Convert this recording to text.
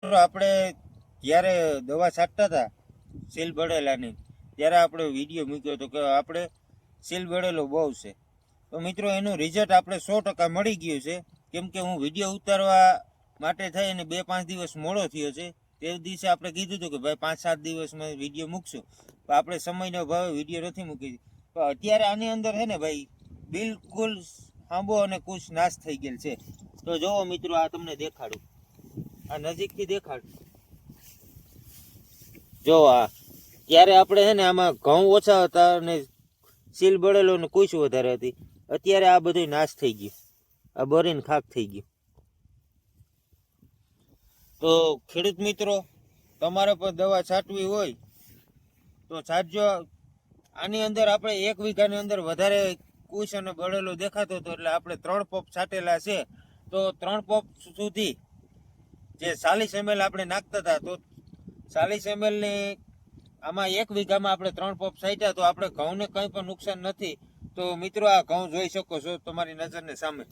મિત્રો આપણે જ્યારે દવા છાંટતા હતા સીલ બળેલાની, ત્યારે આપણે વિડીયો મૂક્યો હતો કે આપણે સીલ બળેલો બહુ છે. તો મિત્રો એનું રિઝલ્ટ આપણે 100% મળી ગયું છે. કેમ કે હું વિડીયો ઉતારવા માટે થઈ અને 2-5 દિવસ મોડો થયો છે. તે દિવસે આપણે કીધું હતું કે ભાઈ 5-7 દિવસમાં વિડીયો મૂકશું, તો આપણે સમયનો અભાવે વિડીયો નથી મૂકી. તો અત્યારે આની અંદર છે ને ભાઈ બિલકુલ આંબો અને કુશ નાશ થઈ ગયેલ છે. તો જોવો મિત્રો, આ તમને દેખાડું, આ નજીકથી દેખાડું. જો આ ત્યારે આપણે છે ને આમાં ઘઉં ઓછા હતા અને સીલ બળેલો ને કુશ વધારે હતી. અત્યારે આ બધું નાશ થઈ ગયું, આ બરીને ખાક થઈ ગયું. તો ખેડૂત મિત્રો, તમારે પણ દવા છાંટવી હોય તો છાંટજો. આની અંદર આપણે 1 વીઘાની અંદર વધારે કુશ અને બળેલો દેખાતો હતો, એટલે આપણે 3 પંપ છાંટેલા છે. તો 3 પંપ સુધી જે 40 ml આપણે નાખતા હતા, તો 40 ml ની આમાં 1 વીઘામાં આપણે 3 પંપ છાંટ્યા, તો આપણે ઘઉંને કંઈ પણ નુકસાન નથી. તો મિત્રો, આ ઘઉં જોઈ શકો છો તમારી નજરની સામે.